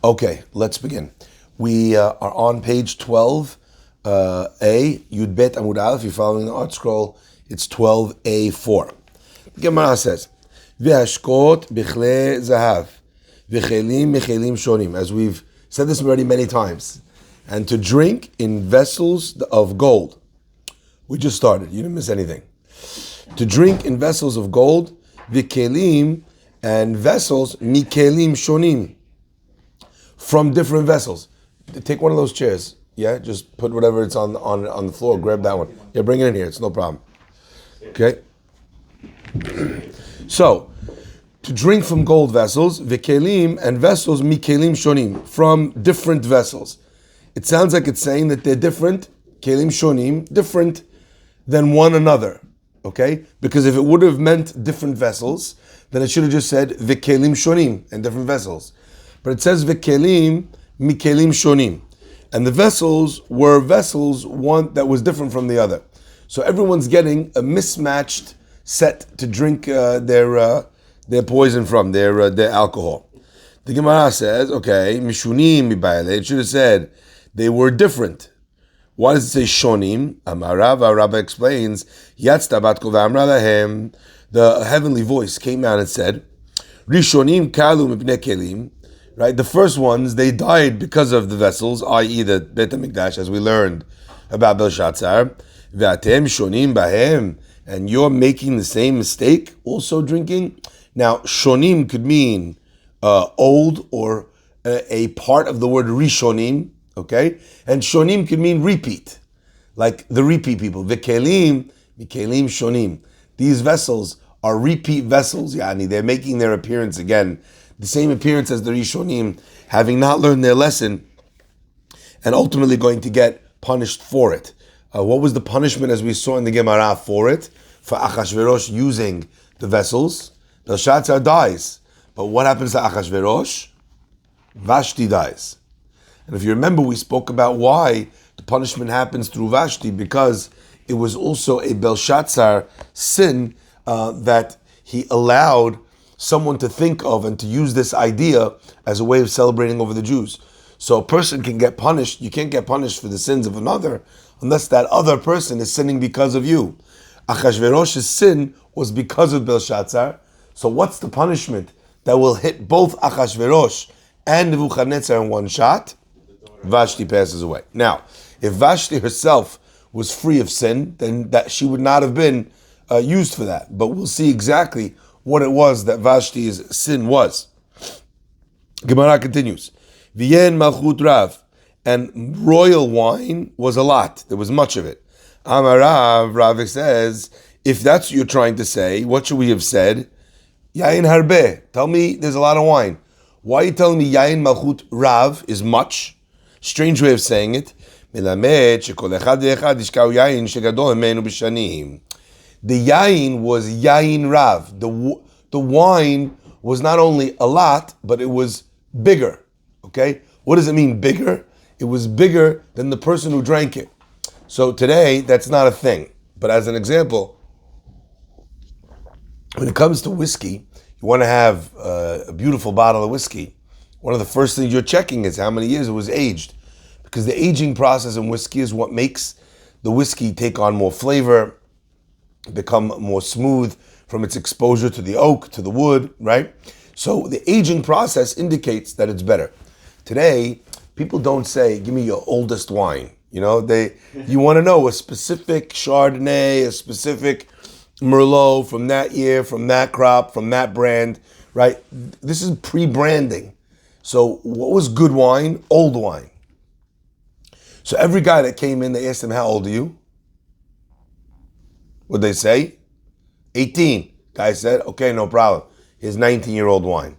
Okay, let's begin. We are on page 12, A, Yud Bet Amud Aleph. If you're following the art scroll, it's 12A4. The Gemara says, V'hashkot b'chle zahav, v'chelim mechelim shonim. As we've said this already many times. And to drink in vessels of gold. We just started. You didn't miss anything. To drink in vessels of gold, v'kelim, and vessels mikelim shonim. From different vessels. Take one of those chairs. Yeah, just put whatever it's on the floor. Grab that one. Yeah, bring it in here. It's no problem. Okay. So, to drink from gold vessels, v'kelim, and vessels mikelim shonim, from different vessels. It sounds like it's saying that they're different, kelim shonim, different than one another. Okay, because if it would have meant different vessels, then it should have just said v'kelim shonim, and different vessels. But it says v'kelim mikelim shonim, and the vessels were vessels one that was different from the other. So everyone's getting a mismatched set to drink their poison from, their alcohol. The Gemara says, okay, mishunim mibayale. It should have said they were different. Why does it say shonim? Amarav, Rabbi explains, yatzta bat kol v'amra lahem. The heavenly voice came out and said, rishonim kalu mipnei kelim. Right, the first ones, they died because of the vessels, i.e. the Beit HaMikdash, as we learned about Belshazzar. V'atem shonim bahem, and you're making the same mistake, also drinking. Now, shonim could mean old, or a part of the word rishonim, okay? And shonim could mean repeat, like the repeat people. V'kelim, mikelim shonim. These vessels are repeat vessels, yani, they're making their appearance again. The same appearance as the Rishonim, having not learned their lesson, and ultimately going to get punished for it. What was the punishment, as we saw in the Gemara, for it? For Achashverosh using the vessels. Belshazzar dies. But what happens to Achashverosh? Vashti dies. And if you remember, we spoke about why the punishment happens through Vashti, because it was also a Belshazzar sin that he allowed someone to think of and to use this idea as a way of celebrating over the Jews. So a person can get punished. You can't get punished for the sins of another unless that other person is sinning because of you. Achashverosh's sin was because of Belshazzar. So what's the punishment that will hit both Achashverosh and Nebuchadnezzar in one shot? Vashti passes away. Now, if Vashti herself was free of sin, then that she would not have been used for that. But we'll see exactly what it was that Vashti's sin was. Gemara continues. V'yen malchut rav, and royal wine was a lot. There was much of it. Amarav, Rav says, if that's what you're trying to say, what should we have said? Yain harbe. Tell me there's a lot of wine. Why are you telling me yain malchut rav is much? Strange way of saying it. Melamed shekol echad ve'echad yishkau yain shegadol himenu b'shanim. The yain was yain rav. The wine was not only a lot, but it was bigger. Okay? What does it mean, bigger? It was bigger than the person who drank it. So today, that's not a thing. But as an example, when it comes to whiskey, you want to have a beautiful bottle of whiskey. One of the first things you're checking is how many years it was aged. Because the aging process in whiskey is what makes the whiskey take on more flavor, become more smooth from its exposure to the oak, to the wood, right? So the aging process indicates that it's better. Today, people don't say, give me your oldest wine. You know, you want to know a specific Chardonnay, a specific Merlot from that year, from that crop, from that brand, right? This is pre-branding. So what was good wine? Old wine. So every guy that came in, they asked him, how old are you? What'd they say? 18. Guy said, okay, no problem. Here's 19-year-old wine.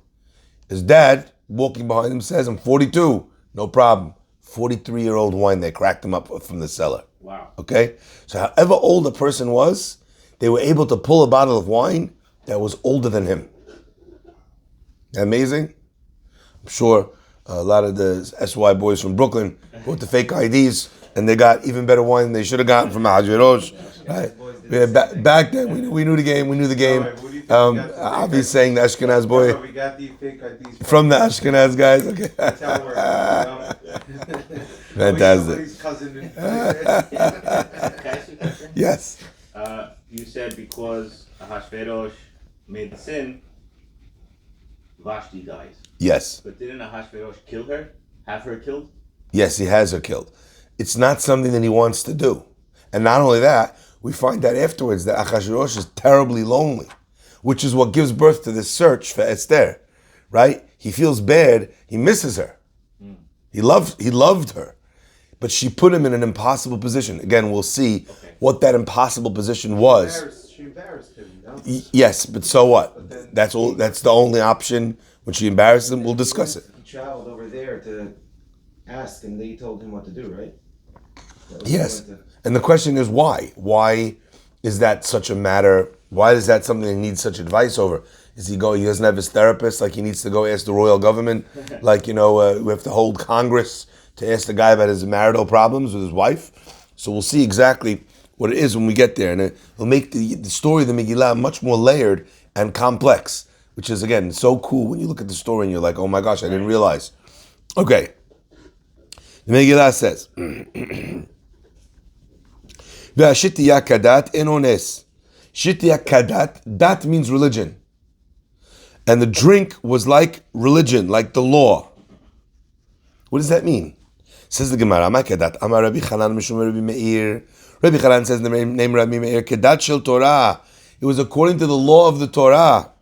His dad, walking behind him, says, I'm 42. No problem. 43-year-old wine. They cracked him up from the cellar. Wow. Okay? So however old a person was, they were able to pull a bottle of wine that was older than him. Amazing? I'm sure a lot of the SY boys from Brooklyn brought the fake IDs, and they got even better wine than they should have gotten from Ahasuerus. Right? Yeah, back then we knew the game. We knew the game. I'll be saying the Ashkenaz boy We got these fake IDs from the Ashkenaz guys. Okay. That's how it works. Fantastic. Cousin. Yes. You said because Ahashverosh made the sin, Vashti dies. Yes. But didn't Ahashverosh kill her? Have her killed? Yes, he has her killed. It's not something that he wants to do. And not only that, we find out afterwards that Achashverosh is terribly lonely, which is what gives birth to this search for Esther, right? He feels bad. He misses her. He loved her. But she put him in an impossible position. Again, we'll see what that impossible position was. She embarrassed him. No? Yes, but so what? That's all. That's the only option. When she embarrassed him, we'll discuss it. He traveled over there to ask, and they told him what to do, right? Yes. And the question is why? Why is that such a matter? Why is that something he needs such advice over? Is he doesn't have his therapist, like he needs to go ask the royal government? Like, we have to hold Congress to ask the guy about his marital problems with his wife? So we'll see exactly what it is when we get there. And it'll make the story of the Megillah much more layered and complex, which is, again, so cool when you look at the story and you're like, oh my gosh, I didn't realize. Okay. The Megillah says, Shittiya kadat enones. Shittiya kadat, dat means religion. And the drink was like religion, like the law. What does that mean? Says the Gemara, Amar kadat, Amar Rabbi Chanan Mishum Rabbi Meir. Rabbi Chanan says the name Rabbi Meir, kadat shel Torah. It was according to the law of the Torah.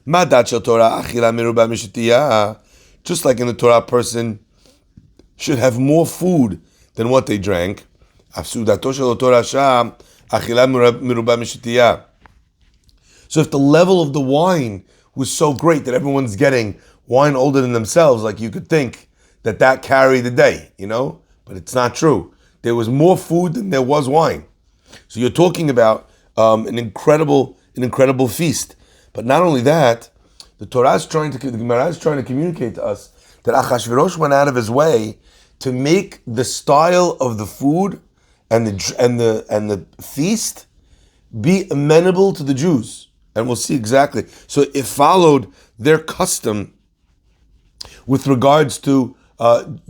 Ma dat shel Torah, achila miruba mishtiya. Just like in the Torah, a person should have more food than what they drank. So if the level of the wine was so great that everyone's getting wine older than themselves, like you could think that carried the day, but it's not true. There was more food than there was wine. So you're talking about an incredible feast. But not only that, the Gemara is trying to communicate to us that Achashverosh went out of his way to make the style of the food and the feast be amenable to the Jews. And we'll see exactly. So it followed their custom with regards to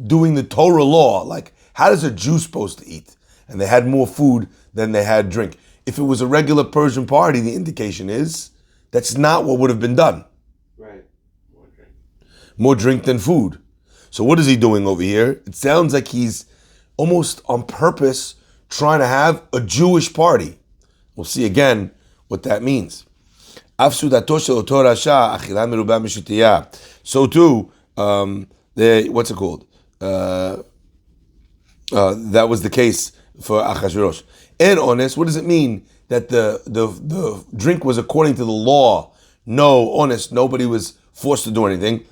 doing the Torah law. Like, how does a Jew supposed to eat? And they had more food than they had drink. If it was a regular Persian party, the indication is that's not what would have been done. Right. More drink. More drink than food. So what is he doing over here? It sounds like he's almost on purpose trying to have a Jewish party. We'll see again what that means. So too, what's it called? That was the case for Achashverosh. And honest, what does it mean that the drink was according to the law? No, honest, nobody was forced to do anything.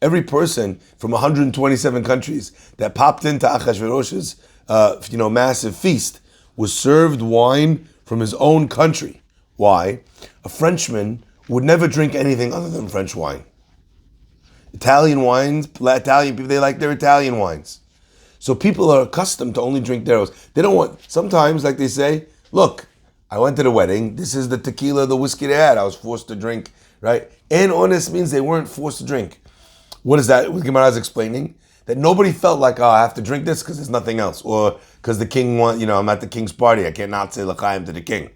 Every person from 127 countries that popped into Achashverosh's massive feast was served wine from his own country. Why? A Frenchman would never drink anything other than French wine. Italian people, they like their Italian wines. So people are accustomed to only drink theirs. They don't want, sometimes, like they say, look, I went to the wedding, this is the tequila, the whiskey they had, I was forced to drink, right? And honest means they weren't forced to drink. What is that? What Gemara is explaining? That nobody felt like, I have to drink this because there's nothing else. Or because the king I'm at the king's party, I can't not say l'chaim to the king.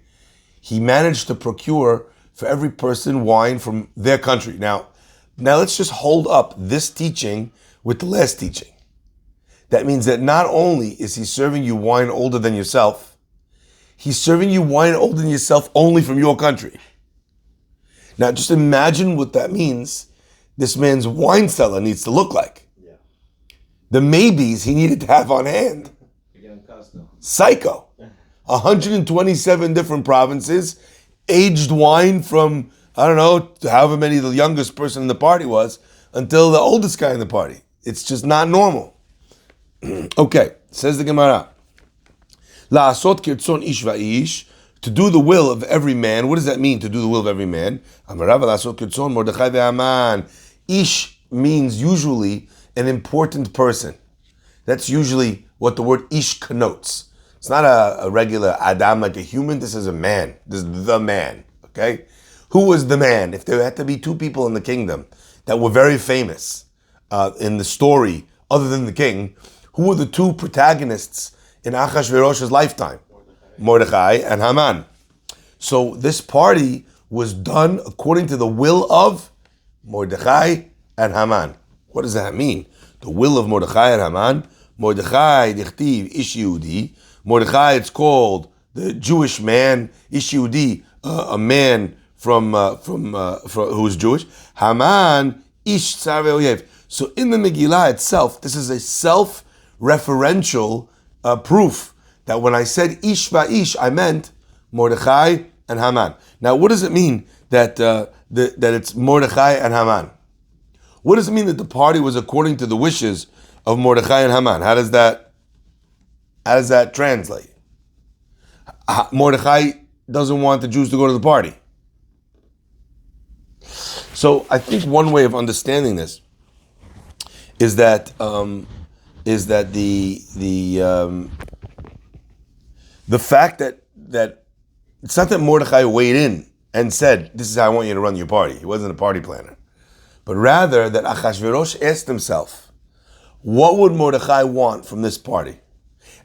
He managed to procure for every person wine from their country. Now let's just hold up this teaching with the last teaching. That means that not only is he serving you wine older than yourself, he's serving you wine older than yourself only from your country. Now just imagine what that means this man's wine cellar needs to look like. Yeah. The maybes he needed to have on hand. Psycho. 127 different provinces, aged wine from, I don't know, however many the youngest person in the party was, until the oldest guy in the party. It's just not normal. Okay, says the Gemara. La'asot kirtzon ish va'ish, to do the will of every man. What does that mean, to do the will of every man? Amarav la'asot kirtzon Mordechai ve'Aman. Ish means usually an important person. That's usually what the word ish connotes. It's not a regular Adam like a human. This is a man. This is the man. Okay? Who was the man? If there had to be two people in the kingdom that were very famous in the story, other than the king, who were the two protagonists in Achashverosh's lifetime? Mordechai and Haman. So this party was done according to the will of Mordechai and Haman. What does that mean? The will of Mordechai and Haman. Mordechai, dichtiv, ish Yehudi. Mordechai, it's called the Jewish man. Ish Yehudi, a man from who's Jewish. Haman, ish tzar ve'oyev. So in the Megillah itself, this is a self-referential proof that when I said ish va'ish, I meant Mordechai and Haman. Now, what does it mean that it's Mordechai and Haman? What does it mean that the party was according to the wishes of Mordechai and Haman? How does that translate? Mordechai doesn't want the Jews to go to the party. So I think one way of understanding this is that the fact that it's not that Mordechai weighed in and said, "This is how I want you to run your party." He wasn't a party planner, but rather that Achashverosh asked himself, "What would Mordechai want from this party?"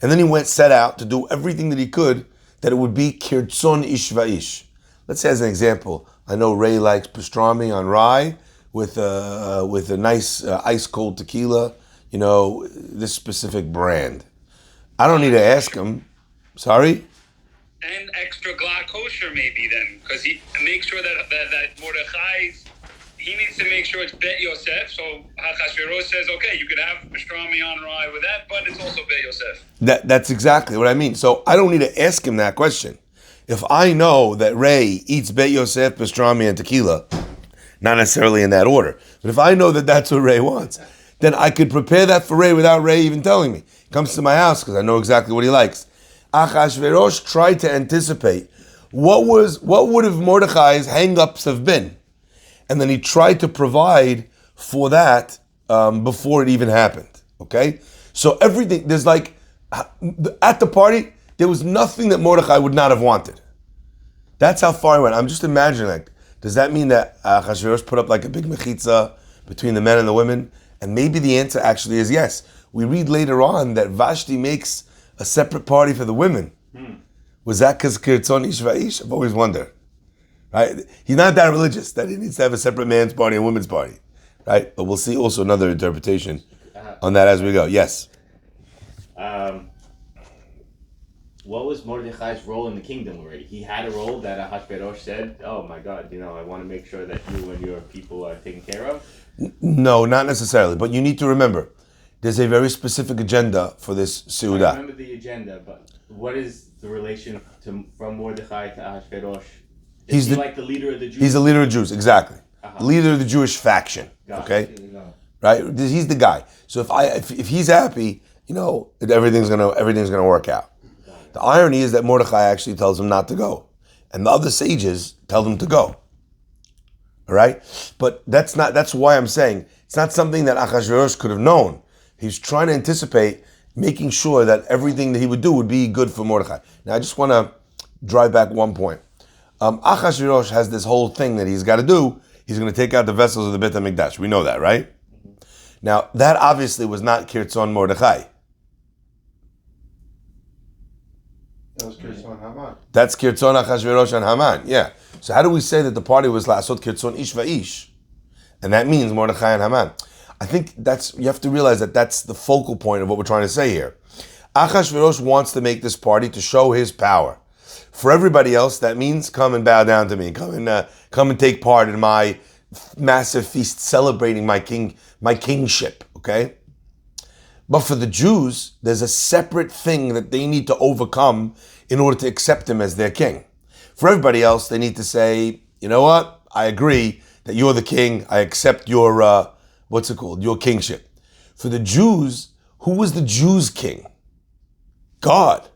And then he set out to do everything that he could that it would be kirtzon ish va'ish. Let's say as an example, I know Ray likes pastrami on rye with a nice ice cold tequila. This specific brand. I don't need to ask him. Sorry. And extra glass kosher maybe then, because he makes sure that Mordechai's, he needs to make sure it's Bet Yosef. So Hachashverosh says, okay, you can have pastrami on rye with that, but it's also Bet Yosef. That's exactly what I mean. So I don't need to ask him that question. If I know that Ray eats Bet Yosef, pastrami, and tequila, not necessarily in that order, but if I know that that's what Ray wants, then I could prepare that for Ray without Ray even telling me. He comes to my house because I know exactly what he likes. Achashverosh tried to anticipate what would have Mordechai's hang-ups have been. And then he tried to provide for that before it even happened. Okay? So everything, there's at the party, there was nothing that Mordechai would not have wanted. That's how far he went. I'm just imagining, does that mean that Achashverosh put up a big mechitza between the men and the women? And maybe the answer actually is yes. We read later on that Vashti makes a separate party for the women. Was that because kirtzon ish va'ish? I've always wondered. Right? He's not that religious that he needs to have a separate man's party and women's party. Right? But we'll see also another interpretation on that as we go. Yes. What was Mordechai's role in the kingdom already? He had a role that Ahasuerus said, "Oh my God, I want to make sure that you and your people are taken care of." No, not necessarily. But you need to remember, there's a very specific agenda for this Seudah. I remember the agenda, but what is the relation from Mordechai to Ahasuerus? Is he like the leader of the Jews? He's the leader of the Jews, exactly. The leader of the Jewish faction. Okay? Right? He's the guy. So if he's happy, everything's gonna work out. The irony is that Mordechai actually tells him not to go. And the other sages tell them to go. All right? But that's why I'm saying it's not something that Achashverosh could have known. He's trying to anticipate making sure that everything that he would do would be good for Mordechai. Now I just want to drive back one point. Achashverosh has this whole thing that he's got to do. He's going to take out the vessels of the Beit HaMikdash. We know that, right? Now, that obviously was not Kirtzon Mordechai. That was Kirtzon Haman. That's Kirtzon Achashverosh and Haman, yeah. So how do we say that the party was La'asot Kirtzon Ish Va'ish? And that means Mordechai and Haman. I think you have to realize that that's the focal point of what we're trying to say here. Achashverosh wants to make this party to show his power. For everybody else, that means come and bow down to me. Come and take part in my massive feast celebrating my kingship, okay? But for the Jews, there's a separate thing that they need to overcome in order to accept him as their king. For everybody else, they need to say, you know what? I agree that you're the king. I accept your, your kingship. For the Jews, who was the Jews' king? God.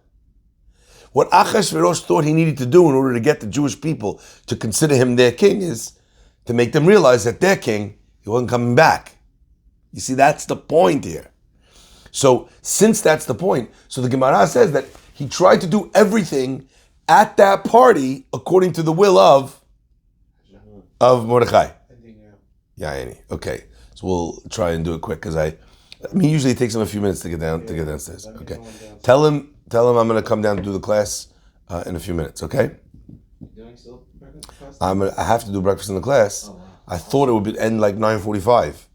What Achashverosh thought he needed to do in order to get the Jewish people to consider him their king is to make them realize that their king, he wasn't coming back. You see, that's the point here. So since that's the point, so the Gemara says that he tried to do everything at that party according to the will of Mordechai. Yeah, Annie. Okay, so we'll try and do it quick because I mean, usually it takes him a few minutes to get downstairs. Okay, tell him I'm going to come down to do the class in a few minutes. Okay. Doing still breakfast class? I have to do breakfast in the class. Oh, wow. I thought it would end like 9:45,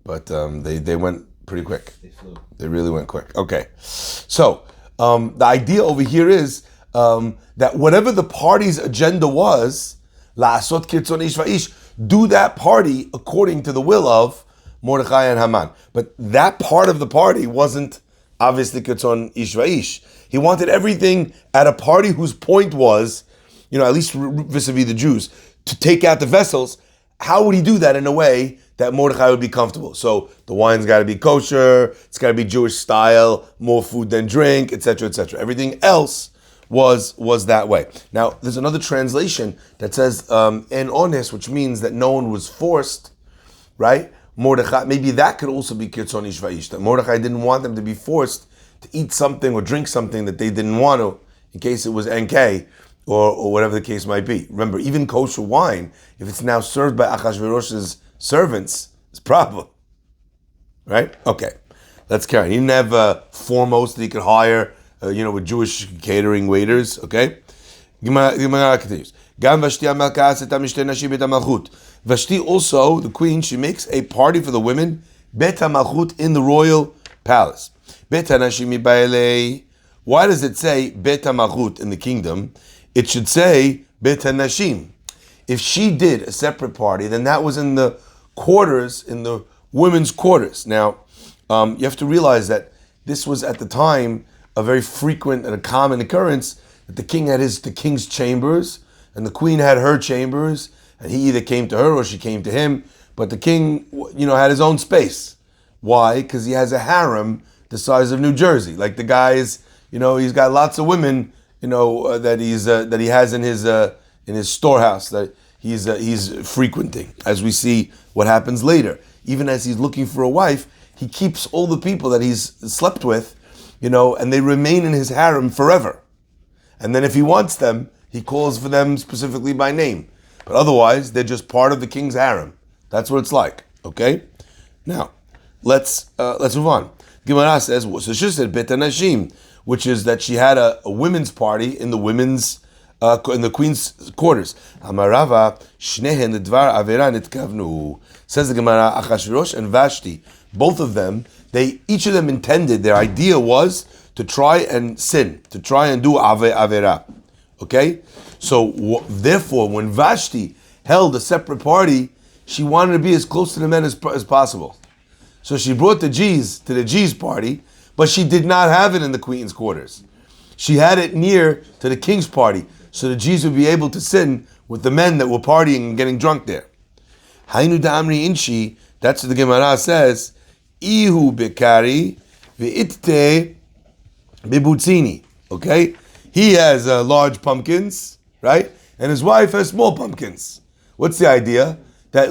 but they went pretty quick. They flew. They really went quick. Okay, so the idea over here is that whatever the party's agenda was, la'asot kirtzon ish va'ish, do that party according to the will of Mordechai and Haman. But that part of the party wasn't obviously kirtzon ish va'ish. He wanted everything at a party whose point was, at least vis-a-vis the Jews, to take out the vessels. How would he do that in a way that Mordechai would be comfortable? So the wine's got to be kosher, it's got to be Jewish style, more food than drink, etc., etc. Everything else was that way. Now, there's another translation that says en ones, which means that no one was forced, right? Mordechai, maybe that could also be kirtzon ish va'ish, that Mordechai didn't want them to be forced to eat something or drink something that they didn't want to, in case it was NK, or whatever the case might be. Remember, even kosher wine, if it's now served by Achashverosh's servants, it's a problem. Right? Okay. Let's carry on. He didn't have foremost that he could hire, with Jewish catering waiters. Okay? Gemara continues. Vashti also, the queen, she makes a party for the women, Bet HaMalchut, in the royal palace. Bet HaNashim Ba'elei. Why does it say Bet HaMalchut in the kingdom? It should say Bet HaNashim. If she did a separate party, then that was in the quarters, in the women's quarters. Now, you have to realize that this was at the time a very frequent and a common occurrence, that the king had the king's chambers and the queen had her chambers, and he either came to her or she came to him. But the king, had his own space. Why? Because he has a harem the size of New Jersey. Like the guys, he's got lots of women, that he has in his storehouse that he's frequenting. As we see what happens later, even as he's looking for a wife, he keeps all the people that he's slept with, and they remain in his harem forever. And then if he wants them, he calls for them specifically by name. But otherwise, they're just part of the king's harem. That's what it's like. Okay. Now, let's move on. Gemara says, so she said Bet HaNashim, which is that she had a women's party in the queen's quarters. Amarava shnehen dvar avera nitkavnu. Says the Gemara, Achashverosh and Vashti, both of them, each of them intended, their idea was to try and sin, to try and do avera. Okay? So therefore, when Vashti held a separate party, she wanted to be as close to the men as possible. So she brought the G's to the G's party, but she did not have it in the queen's quarters. She had it near to the king's party, so the G's would be able to sin with the men that were partying and getting drunk there. Hainu da'amri inshi, that's what the Gemara says, Ihu bekari ve'itte bebutzini. Okay? He has large pumpkins, right? And his wife has small pumpkins. What's the idea? That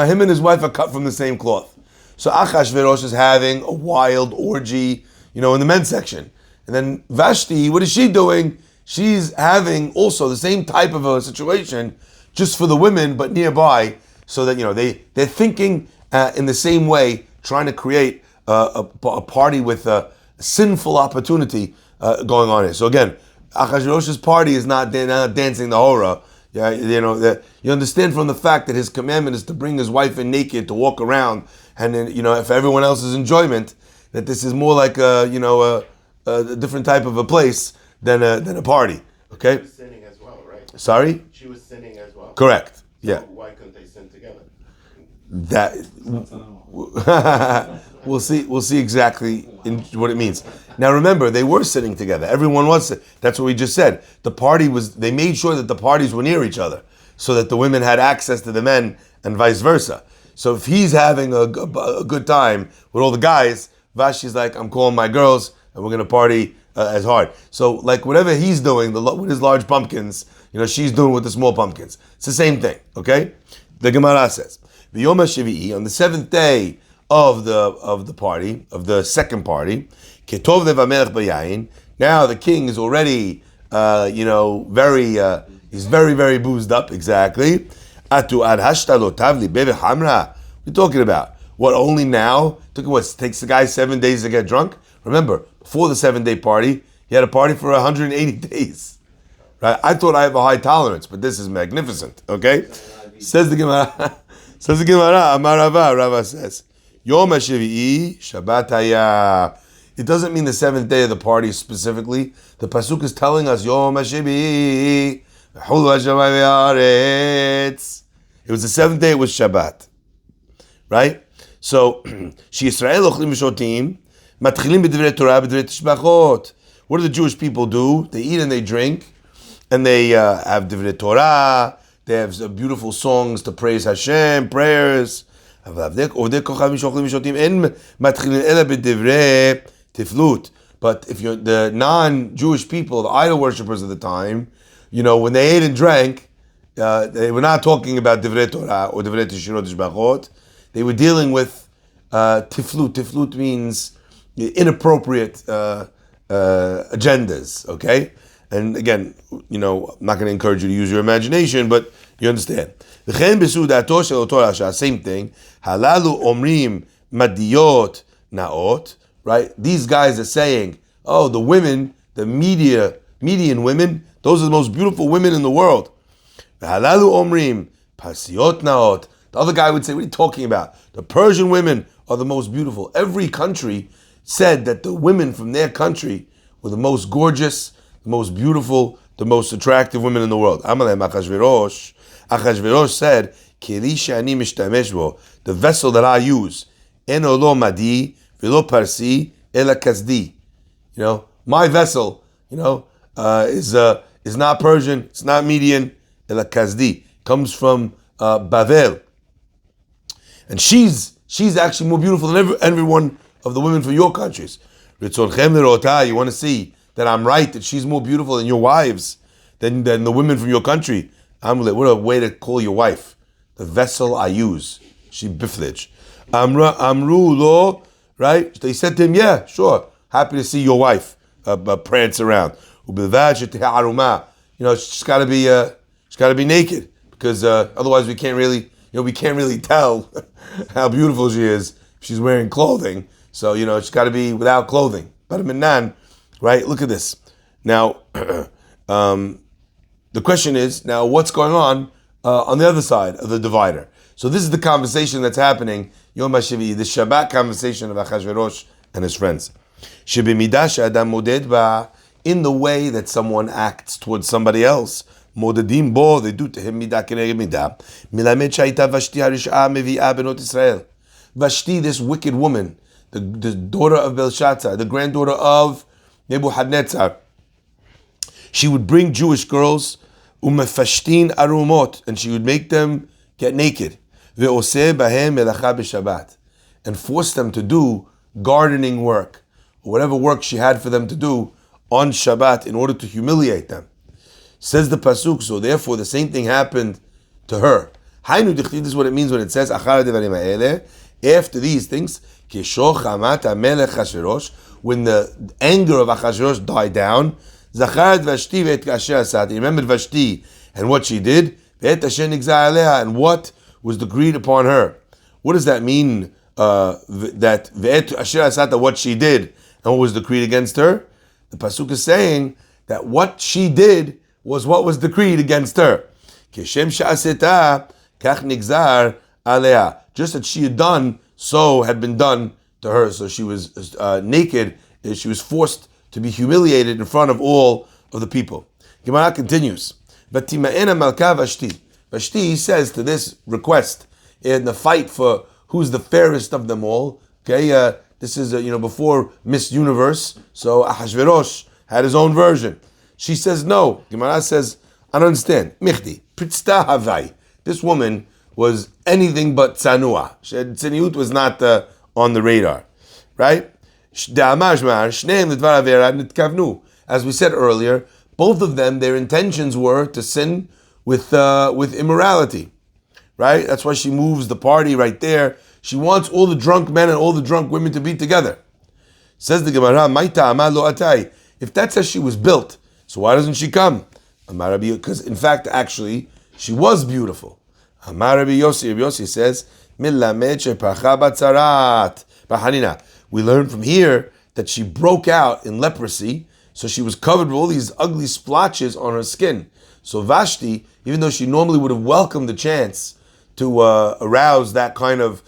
him and his wife are cut from the same cloth. So Achashverosh is having a wild orgy, in the men's section. And then Vashti, what is she doing? She's having also the same type of a situation, just for the women, but nearby, so that, they're thinking in the same way, trying to create a party with a sinful opportunity going on here. So again, Achashverosh's party is not dancing the hora. Yeah, you understand from the fact that his commandment is to bring his wife in naked to walk around, and then for everyone else's enjoyment, that this is more like a different type of a place than a party. Okay. She was sinning as well, right? Sorry. She was sinning as well. Correct. So Yeah. why couldn't they sin together? That we'll see exactly what it means. Now remember, they were sitting together. Everyone was. That's what we just said. The party was. They made sure that the parties were near each other, so that the women had access to the men, and vice versa. So if he's having a good time with all the guys, Vashti's like, I'm calling my girls, and we're gonna party as hard. So whatever he's doing with his large pumpkins, she's doing with the small pumpkins. It's the same thing. Okay. The Gemara says, V'yom HaShevi'i, on the seventh day of the party, of the second party. Ketov lev hamelech bayayin. Now the king is already, very, he's very, very boozed up, exactly. Atu ad hashtalotav libe v'hamra. We're talking about, what, only now? Takes the guy 7 days to get drunk? Remember, before the 7-day party, he had a party for 180 days. Right? I thought I have a high tolerance, but this is magnificent, okay? Says the Gemara, Amar Rava, Rava says, Yom HaShevi'i Shabbat Haya. It doesn't mean the 7th day of the party specifically. The Pasuk is telling us, Yom HaShevi'i Hulu HaShamayim V'Haaretz. It was the 7th day, it was Shabbat. Right? So, Yisrael Ochlim V'Shotim Matchilim B'Divrei Torah B'Divrei Tishbachot. What do the Jewish people do? They eat and they drink, and they have Divrei Torah. They have beautiful songs to praise Hashem, prayers. But if you're the non-Jewish people, the idol worshippers of the time, when they ate and drank, they were not talking about Divrei Torah or Divrei Tishbachot. They were dealing with tiflut. Tiflut means inappropriate agendas, okay? And again, I'm not going to encourage you to use your imagination, but you understand. Same thing. Halalu omrim madiyot naot. Right? These guys are saying, oh, the women, the median women, those are the most beautiful women in the world. Halalu omrim pasiot naot. The other guy would say, what are you talking about? The Persian women are the most beautiful. Every country said that the women from their country were the most gorgeous, the most beautiful, the most attractive women in the world. Amalem Achashverosh. Achashverosh said, Keli she'ani mishtamesh bo, the vessel that I use, eno lo madi, velo parsi, ela kasdi. My vessel, is not Persian, it's not Median, ela kasdi. Comes from Bavel. And she's actually more beautiful than every one of the women from your countries. You want to see that I'm right, that she's more beautiful than your wives, than the women from your country. What a way to call your wife. The vessel I use. She biflij. Amru lo, right? They said to him, yeah, sure. Happy to see your wife prance around. She's got to be naked, because otherwise we can't really tell how beautiful she is if she's wearing clothing. So, she's got to be without clothing. Right? Look at this. Now, the question is, now what's going on the other side of the divider? So this is the conversation that's happening, Yom HaShevi'i, the Shabbat conversation of Achashverosh and his friends. In the way that someone acts towards somebody else, modedim bo, they do to him midah keneged midah. Milamed shayita Vashti harish'a mevi'ah benot Israel. Vashti, this wicked woman, the daughter of Belshazzar, the granddaughter of Nebuchadnezzar, she would bring Jewish girls, umefashtin arumot, and she would make them get naked, ve'oseh bahem melacha b'Shabbat, and force them to do gardening work, or whatever work she had for them to do on Shabbat in order to humiliate them. Says the Pasuk, so therefore the same thing happened to her. Hainu dichtiv, this is what it means when it says, achar devarim ha'eleh, after these things, kishoch hamat hamelech Achashverosh, when the anger of Achashverosh died down, Zachar Vashti ve'et kasher asat. He remembered Vashti and what she did, ve'et asher nigzar aleha, and what was decreed upon her. What does that mean? That ve'et asher asat, what she did and what was decreed against her? The pasuk is saying that what she did was what was decreed against her. Kishem sha'aseta kach nigzar aleha. Just as she had done, so had been done to her. So she was naked. She was forced to be humiliated in front of all of the people. Gemara continues. V'tima'ena malka Vashti. Vashti says to this request in the fight for who's the fairest of them all. Okay, this is before Miss Universe. So Ahashverosh had his own version. She says no. Gemara says, I don't understand. Michdi pritzta havai. This woman was anything but tzanua. Tzaniut was not on the radar, right? As we said earlier, both of them, their intentions were to sin with immorality, right? That's why she moves the party right there. She wants all the drunk men and all the drunk women to be together. Says the Gemara, if that's how she was built, so why doesn't she come? Because in fact, actually, she was beautiful. Amar Rabbi Yossi says, we learn from here that she broke out in leprosy, so she was covered with all these ugly splotches on her skin. So Vashti, even though she normally would have welcomed the chance to arouse that kind of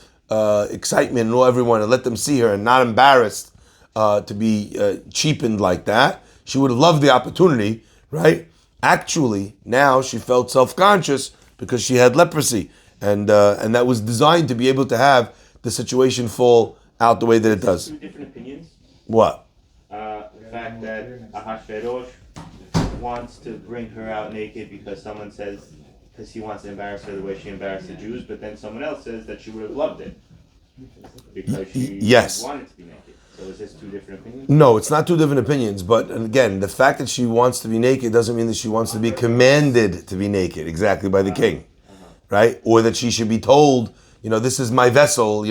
excitement in all everyone and let them see her and not embarrassed to be cheapened like that, she would have loved the opportunity, right? Actually, now she felt self-conscious because she had leprosy, and that was designed to be able to have the situation fall out the way that it does. Two different opinions. What? The fact that Ahashverosh wants to bring her out naked because someone says, because he wants to embarrass her the way she embarrassed the Jews, but then someone else says that she would have loved it because she wanted to be naked. So is this two different opinions? No, it's not two different opinions, but again, the fact that she wants to be naked doesn't mean that she wants to be commanded to be naked, exactly, by the king, right? Or that she should be told, this is my vessel,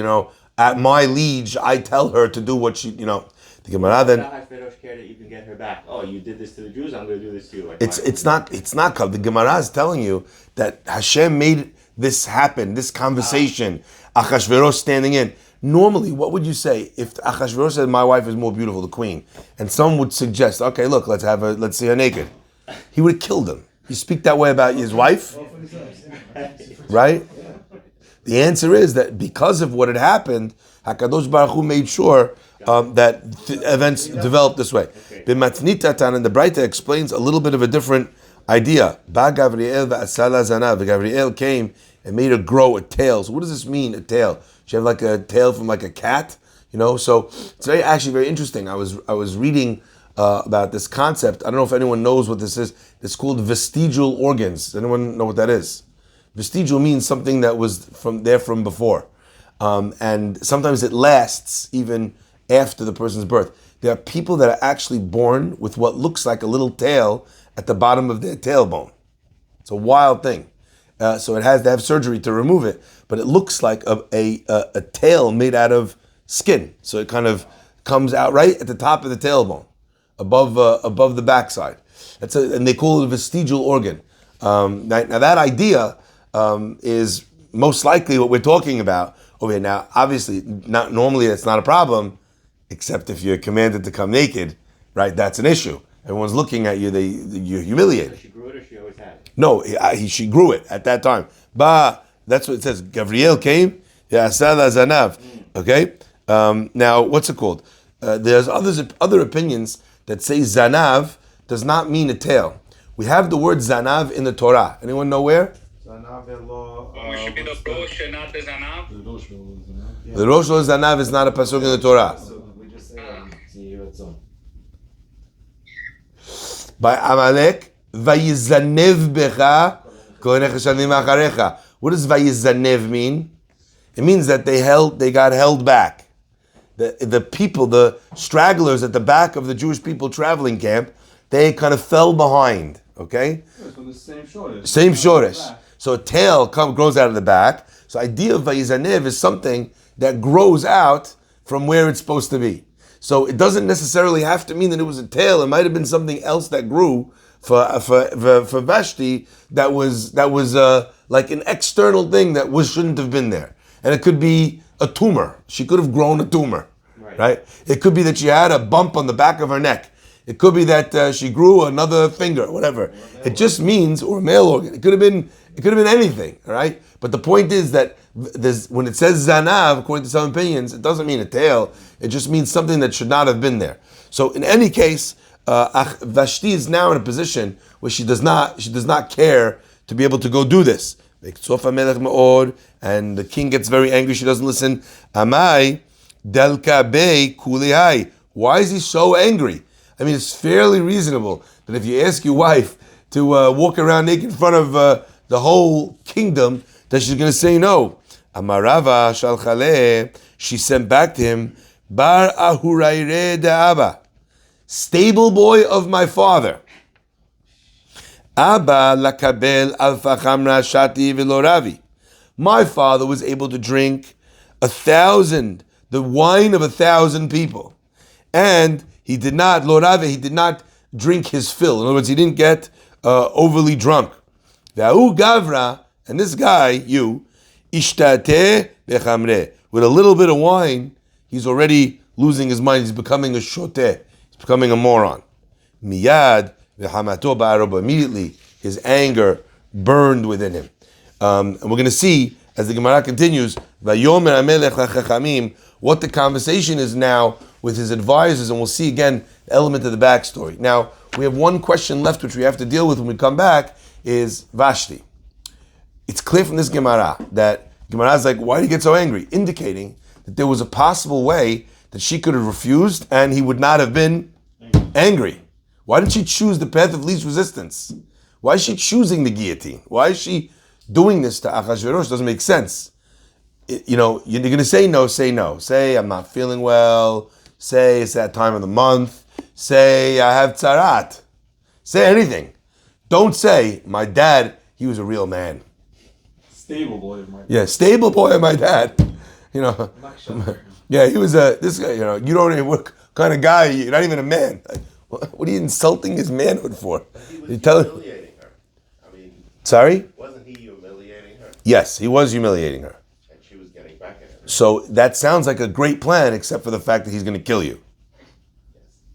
at my liege, I tell her to do what she, the Gemara then... Ahashverosh care that you can get her back. Oh, you did this to the Jews, I'm going to do this to you. It's not. The Gemara is telling you that Hashem made this happen, this conversation, Achashverosh standing in. Normally, what would you say if Achashverosh said, my wife is more beautiful, the queen, and someone would suggest, okay, look, let's see her naked. He would have killed him. You speak that way about his wife? Right? The answer is that because of what had happened, HaKadosh Baruch Hu made sure that events developed this way. B'matnita Tan, and the Braita explains a little bit of a different idea. Ba Gavriel v'asala zanav. Gabriel came and made her grow a tail. So what does this mean, a tail? She have like a tail from like a cat, So it's actually very interesting. I was reading about this concept. I don't know if anyone knows what this is. It's called vestigial organs. Does anyone know what that is? Vestigial means something that was from before. And sometimes it lasts even after the person's birth. There are people that are actually born with what looks like a little tail at the bottom of their tailbone. It's a wild thing. So it has to have surgery to remove it, but it looks like a tail made out of skin. So it kind of comes out right at the top of the tailbone, above the backside. And they call it a vestigial organ. Now that idea is most likely what we're talking about over here. Now, obviously, normally that's not a problem, except if you're commanded to come naked, right? That's an issue. Everyone's looking at you, you're humiliated. She grew it or she always had it? No, she grew it at that time. That's what it says. Gabriel came, Yasala Zanav. Okay? Now, what's it called? There's other opinions that say Zanav does not mean a tail. We have the word Zanav in the Torah. Anyone know where? It should be the Rosh and not the Zanav. The Rosh Zanav is not a pasuk in the Torah. We just say By Amalek, Vayizanev becha kohenecha shanim acharecha. What does Vayizanev mean? It means that they got held back. The people, the stragglers at the back of the Jewish people traveling camp, they kind of fell behind. Okay? From the same shoresh. Same shoresh. So a tail grows out of the back. So idea of Vayizanev is something that grows out from where it's supposed to be. So it doesn't necessarily have to mean that it was a tail. It might have been something else that grew for Vashti that was like an external thing that shouldn't have been there. And it could be a tumor. She could have grown a tumor, right? It could be that she had a bump on the back of her neck. It could be that she grew another finger, whatever. It just means, or a male organ. It could have been anything, all right? But the point is that when it says zanav, according to some opinions, it doesn't mean a tail. It just means something that should not have been there. So in any case, Vashti is now in a position where she does not care to be able to go do this. And the king gets very angry. She doesn't listen. Amai delka bei kulihai. Why is he so angry? I mean, it's fairly reasonable that if you ask your wife to walk around naked in front of the whole kingdom, that she's going to say no. Amarava shalchale. She sent back to him, bar ahuraire de Abba, stable boy of my father. Abba lakabel alfa chamra shati veloravi. My father was able to drink 1,000, the wine of 1,000 people. And he did not, Lorave, he did not drink his fill. In other words, he didn't get overly drunk. Ve'ahu gavra, and this guy, you, ishtate bechamre, with a little bit of wine, he's already losing his mind. He's becoming a shoteh. He's becoming a moron. Miyad v'hamato ba'aroba. Immediately, his anger burned within him. And we're going to see, as the Gemara continues, Vayomer hamelech lachachamim, what the conversation is now with his advisors, and we'll see again the element of the backstory. Now, we have one question left which we have to deal with when we come back, is Vashti. It's clear from this Gemara that Gemara is like, why did he get so angry? Indicating that there was a possible way that she could have refused and he would not have been angry. Why did she choose the path of least resistance? Why is she choosing the guillotine? Why is she doing this to Achashverosh? Doesn't make sense. You're going to say no, say no. Say, I'm not feeling well. Say, it's that time of the month. Say, I have tzarat. Say anything. Don't say, my dad, he was a real man. Stable boy of mine. Yeah, stable boy of my dad. Yeah, he was this guy, you don't even, what kind of guy, you're not even a man. Like, what are you insulting his manhood for? He was You tell him. humiliating her. I mean, Sorry? wasn't he humiliating her? Yes, he was humiliating her. And she was getting back at him. So that sounds like a great plan, except for the fact that he's going to kill you.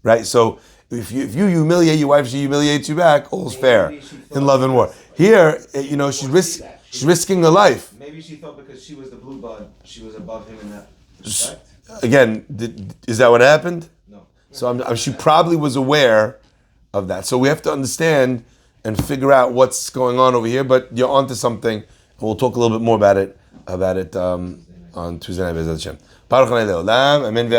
Right? So if you humiliate your wife, she humiliates you back, all's fair in love and war. Here, she's risking her life. Maybe she thought because she was the blue bud, she was above him in that respect. Again, is that what happened? No. So she probably was aware of that. So we have to understand and figure out what's going on over here. But you're onto something, and we'll talk a little bit more about it on Tuesday night. Baruch Hanei Le'olam. Amen.